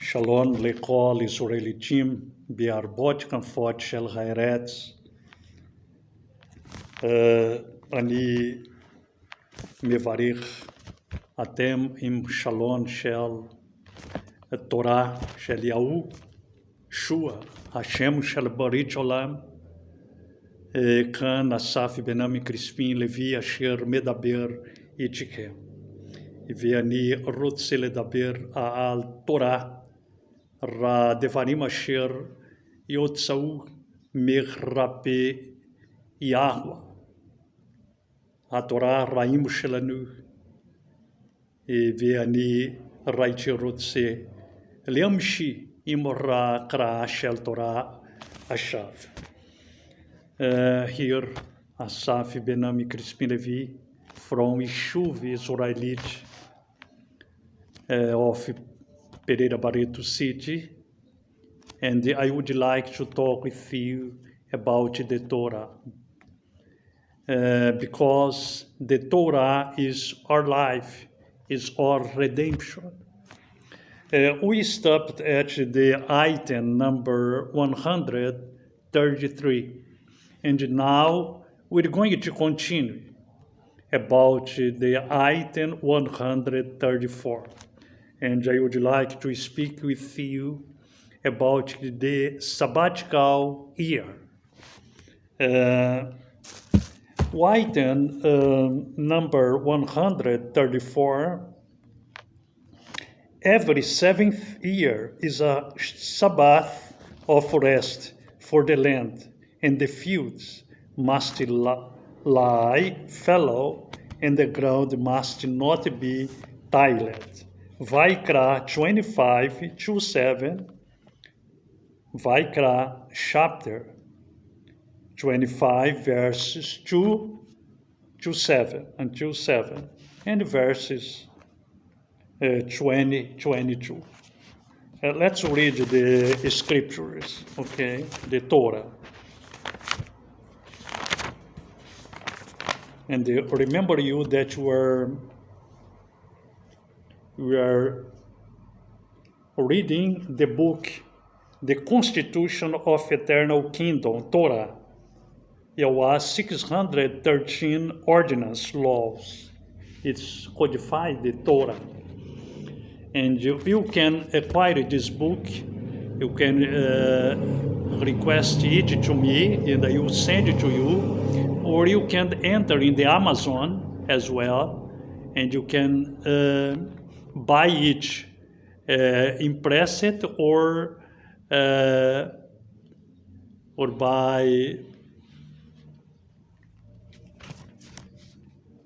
Shalom lכל ישראליתים בהרבות כנפות של הארץ. אני מברך אתם עם שלום של תורה של יהושע, השם של ברית עולם. כאן אסף בנמי קריספין לוי אשר מדבר איתכם. ואני רוצה לדבר על תורה, הדברים אשר יוצאו מחרפי יהוה. התורה רעים שלנו, ואני רוצה להמשיך עם הקראה של תורה עכשיו. Here, Assaf Benami, Crispin, Levi, from Yishuv Israelite of Pereira Barreto City, and I would like to talk with you about the Torah, because the Torah is our life, is our redemption. We stopped at the item number 133, and now we're going to continue about the item 134. And I would like to speak with you about the sabbatical year. Item number 134, every seventh year is a Sabbath of rest for the land, and the fields must lie fallow, and the ground must not be tilled. Vaikra 25:2-7, Vaikra chapter 25 verses 2-7 until 7, and verses 20-22. Let's read the scriptures, okay, the Torah. And remember you that we are reading the book, The Constitution of Eternal Kingdom, Torah. It was 613 ordinance laws. It's codified the Torah. And you can acquire this book. You can request it to me, and I will send it to you. Or you can enter in the Amazon as well, and you can buy it, impress it, or buy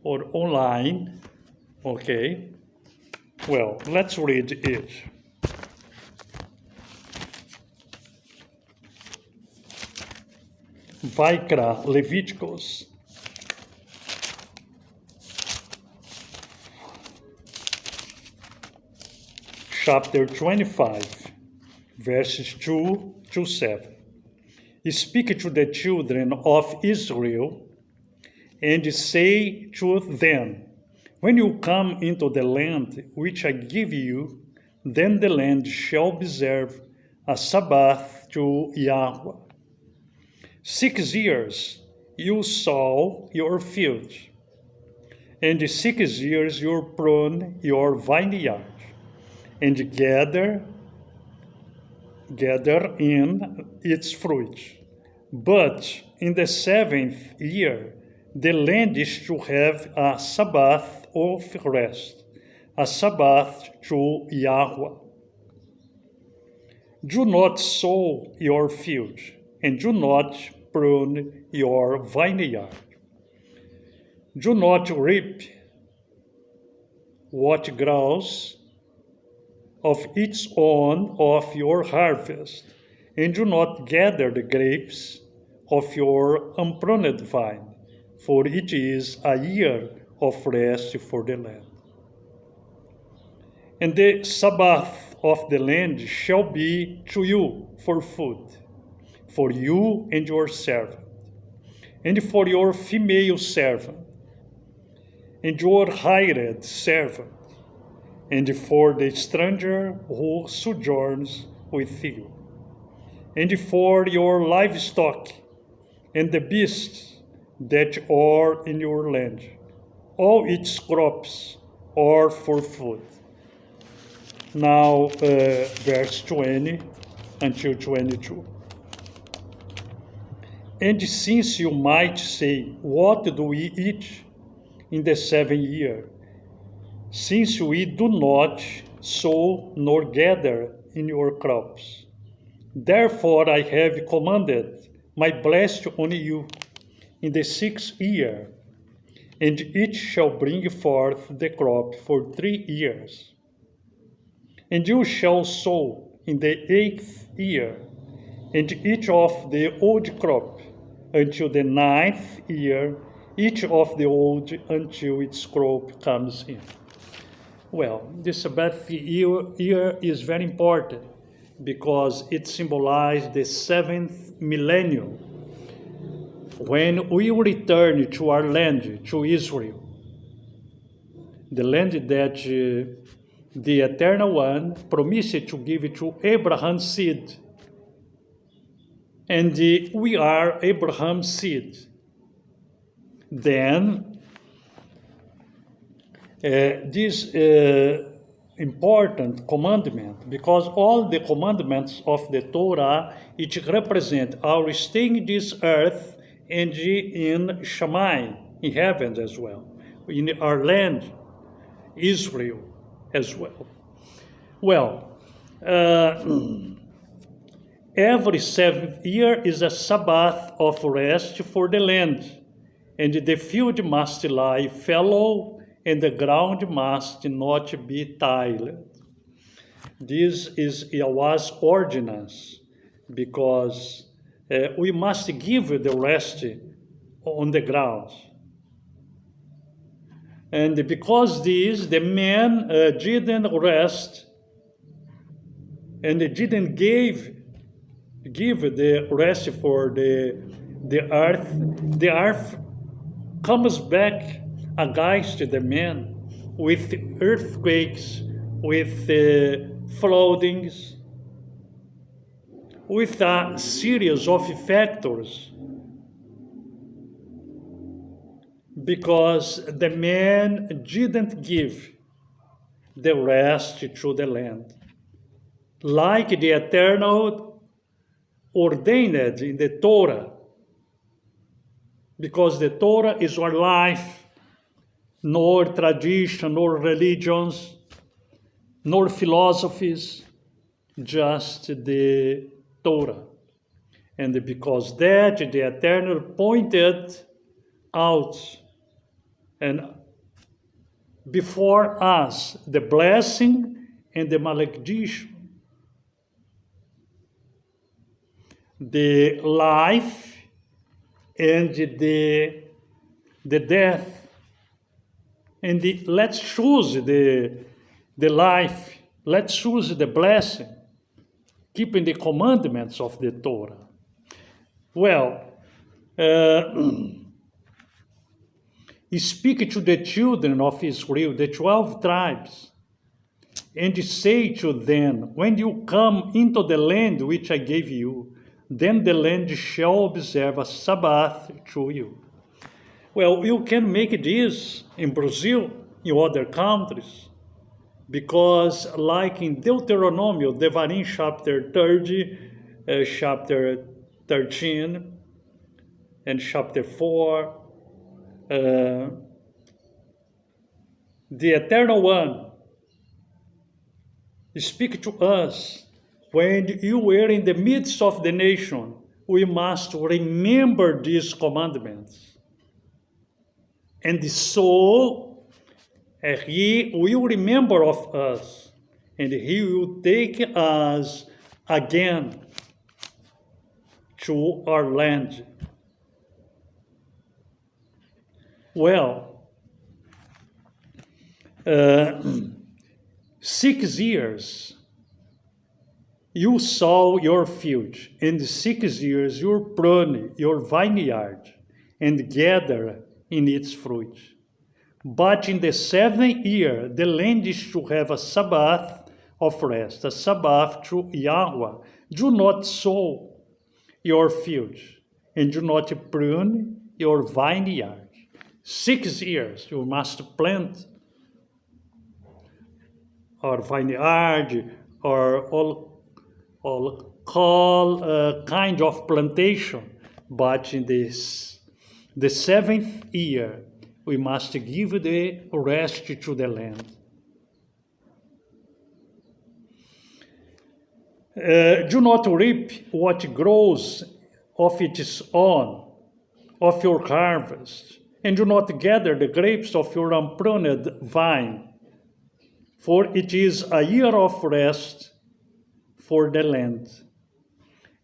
or online. Okay. Well, let's read it. Vaikra, Leviticus. Chapter 25, verses 2-7. Speak to the children of Israel and say to them, when you come into the land which I give you, then the land shall observe a Sabbath to Yahweh. 6 years you sow your field, and 6 years you prune your vineyard, and gather in its fruit. But in the 7th year, the land is to have a Sabbath of rest, a Sabbath to Yahweh. Do not sow your field, and do not prune your vineyard. Do not reap what grows of its own of your harvest, and do not gather the grapes of your unpruned vine, for it is a year of rest for the land. And the Sabbath of the land shall be to you for food, for you and your servant, and for your female servant, and your hired servant, and for the stranger who sojourns with you, and for your livestock and the beasts that are in your land. All its crops are for food. Now, verse 20 until 22. And since you might say, what do we eat in the 7th year? Since we do not sow nor gather in your crops. Therefore I have commanded my blessing on you in the 6th year, and it shall bring forth the crop for 3 years. And you shall sow in the 8th year, and each of the old crop until the 9th year, each of the old until its crop comes in. Well, this sabbat year is very important because it symbolizes the 7th millennium, when we will return to our land, to Israel, the land that the Eternal One promised to give to Abraham's seed. And we are Abraham's seed. Then, this important commandment, because all the commandments of the Torah, it represent our staying in this earth and in Shammai, in heaven as well, in our land, Israel as well. Well, every 7th year is a Sabbath of rest for the land, and the field must lie fallow, and the ground must not be tilled. This was ordinance, because we must give the rest on the ground. And because the men didn't rest, and they didn't give the rest for the earth comes back against the men with earthquakes, with floodings, with a series of factors, because the men didn't give the rest to the land, like the Eternal ordained in the Torah, because the Torah is our life, nor tradition, nor religions, nor philosophies, just the Torah. And because that, the Eternal pointed out and before us the blessing and the malediction, the life and the death. And let's choose the life, let's choose the blessing, keeping the commandments of the Torah. Well, speak to the children of Israel, the 12 tribes, and say to them, when you come into the land which I gave you, then the land shall observe a Sabbath to you. Well, you can make this in Brazil, in other countries, because like in Deuteronomy, Devarim chapter 30, chapter 13, and chapter 4, the Eternal One speak to us, when you were in the midst of the nation, we must remember these commandments. And so he will remember of us, and he will take us again to our land. Well, 6 years you sow your field, and 6 years you prune your vineyard and gather in its fruit. But in the 7th year, the land is to have a sabbath of rest, a sabbath to Yahweh. Do not sow your fields, and do not prune your vineyard. 6 years you must plant or vineyard or all kind of plantation, but in the 7th year we must give the rest to the land. Do not reap what grows of its own, of your harvest, and do not gather the grapes of your unpruned vine, for it is a year of rest for the land.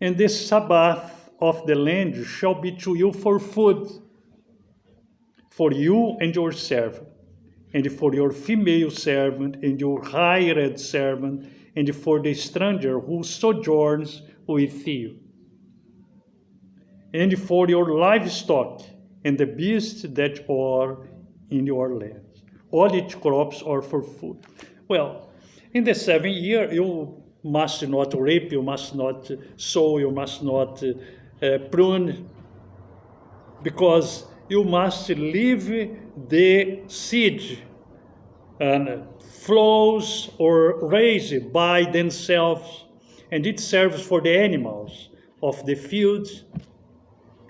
And the Sabbath of the land shall be to you for food, for you and your servant, and for your female servant and your hired servant, and for the stranger who sojourns with you, and for your livestock and the beasts that are in your land. All its crops are for food. Well, in the 7th year, you must not reap, you must not sow, you must not prune, because you must leave the seed and flows or raised by themselves, and it serves for the animals of the fields,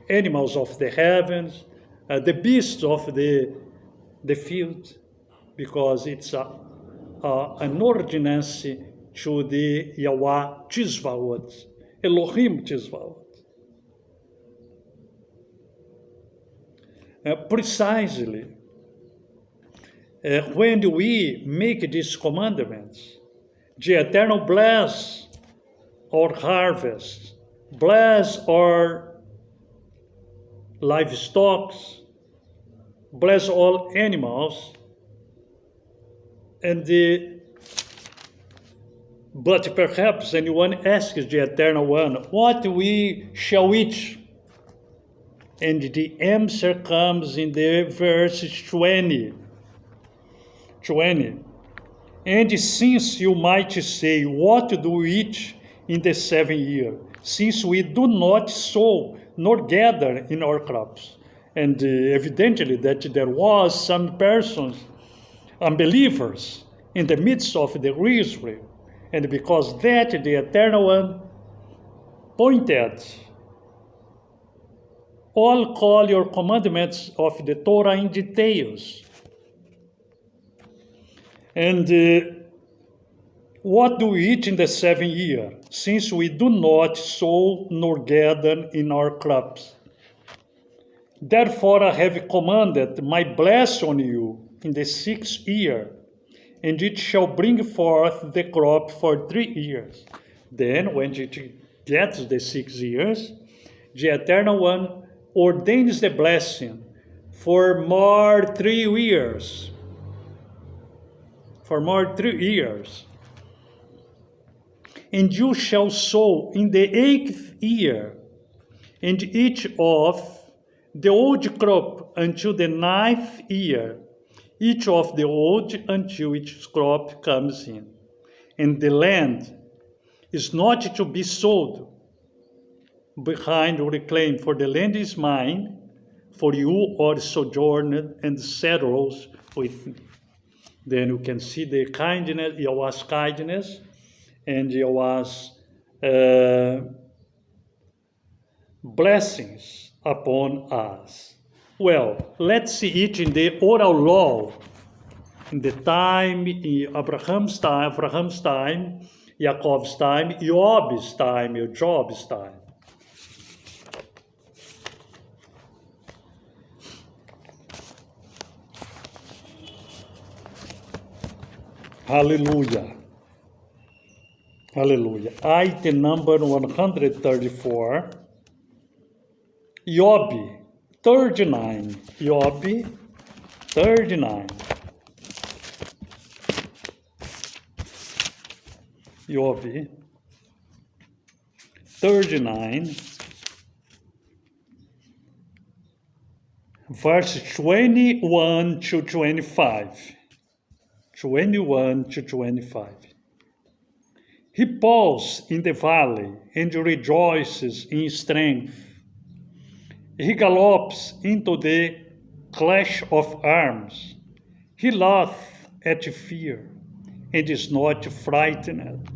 animals of the heavens, the beasts of the field, because it's an ordinance to the Yahweh Tzvaot, Elohim Tzvaot. Precisely, when we make these commandments, the Eternal bless our harvest, bless our livestock, bless all animals, but perhaps anyone asks the Eternal One, what we shall eat? And the answer comes in the verse 20. And since you might say, what do we eat in the 7th year? Since we do not sow nor gather in our crops. And evidently that there was some persons, unbelievers, in the midst of the Israel. And because that the Eternal One pointed, all call your commandments of the Torah in details. And what do we eat in the 7th year, since we do not sow nor gather in our crops? Therefore I have commanded my blessing on you in the 6th year, and it shall bring forth the crop for 3 years. Then, when it gets the 6 years, the Eternal One ordains the blessing for more 3 years. For more 3 years. And you shall sow in the 8th year, and each of the old crop until the 9th year, each of the old until its crop comes in. And the land is not to be sold behind or reclaimed, for the land is mine, for you are sojourned and settled with me. Then you can see the kindness, Yahweh's kindness, and Yahweh's blessings upon us. Well, let's see it in the oral law, in the time, in Abraham's time, Jacob's time, Job's time. Hallelujah. Hallelujah. Item number 134. Job 39. Job 39. Job 39. verse 21 to 25. 21 to 25. He pauses in the valley and rejoices in strength. He gallops into the clash of arms. He laughs at fear and is not frightened,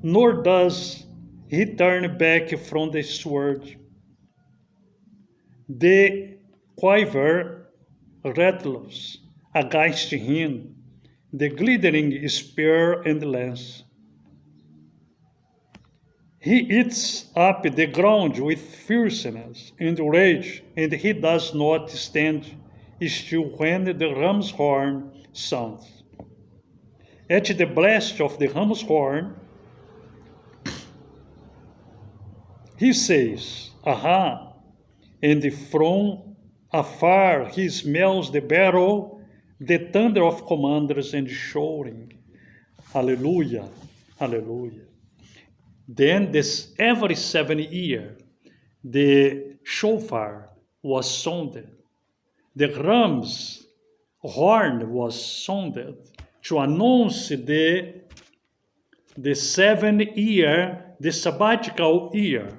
nor does he turn back from the sword. The quiver rattles against him, the glittering spear and lance. He eats up the ground with fierceness and rage, and he does not stand still when the ram's horn sounds. At the blast of the ram's horn, he says, "Aha!" And from afar he smells the battle, the thunder of commanders and shouting. Hallelujah, hallelujah. Then every 7 years, the shofar was sounded. The ram's horn was sounded to announce the 7 year, the sabbatical year.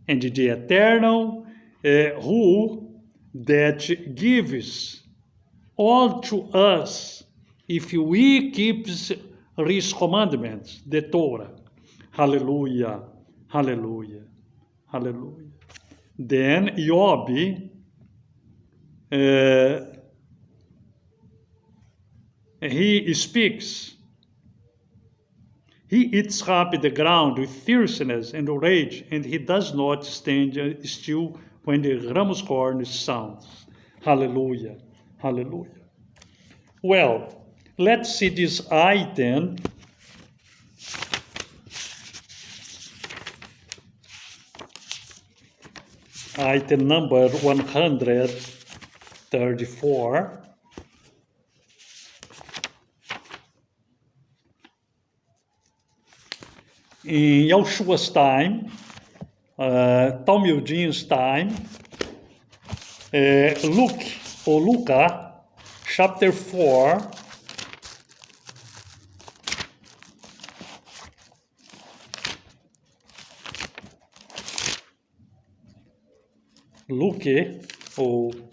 And the eternal rule that gives all to us if we keep his commandments, the Torah. Hallelujah, hallelujah, hallelujah. Then Job, he speaks. He eats up the ground with fierceness and rage, and he does not stand still when the ram's horn sounds. Hallelujah, hallelujah. Well, let's see this item. Item number 134. In Yeshua's time, Talmudin's time, Luke, chapter 4,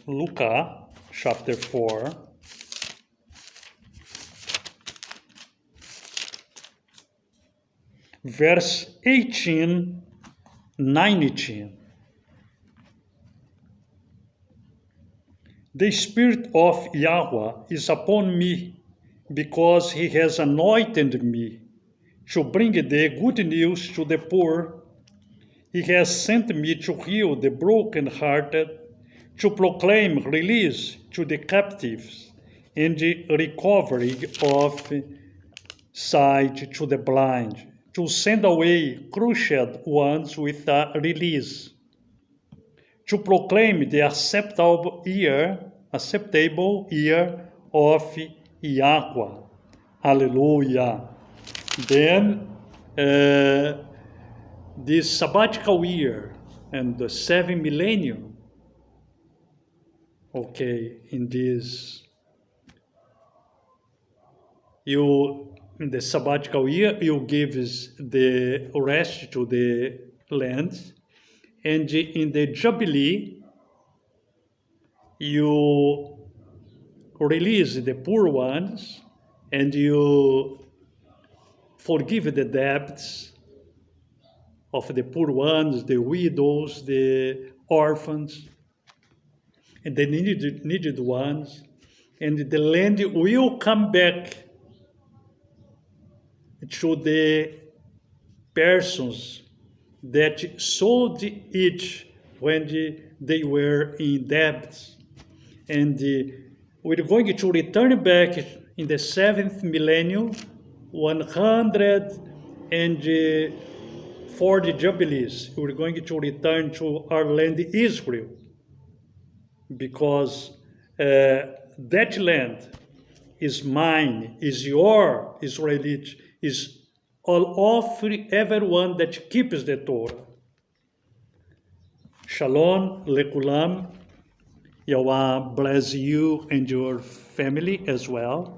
Luca, chapter 4, verse 18, 19. The Spirit of Yahweh is upon me, because he has anointed me to bring the good news to the poor. He has sent me to heal the brokenhearted, to proclaim release to the captives, and the recovery of sight to the blind, to send away crushed ones with a release, to proclaim the acceptable year of Yahweh. Hallelujah. Then this sabbatical year and the 7 millennium, okay, in the sabbatical year, you give the rest to the land, and in the Jubilee, you release the poor ones, and you forgive the debts of the poor ones, the widows, the orphans, and the needed ones, and the land will come back to the persons that sold it when they were in debt. And we're going to return back in the 7th millennium, 140 Jubilees. We're going to return to our land, Israel, because that land is mine, is your Israelite, is all of everyone that keeps the Torah. Shalom lekulam. Yahweh bless you and your family as well.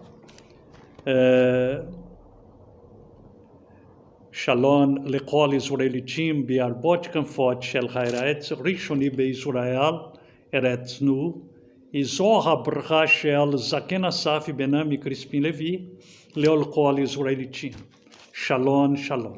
שלום לכל ישראליצ'ים בהרבות כנפות של הארץ, ראשוני בישראל, ארצנו, זו הברכה של זקן אסף בנמי קריספין לוי, לכל ישראליצ'ים. שלום, שלום.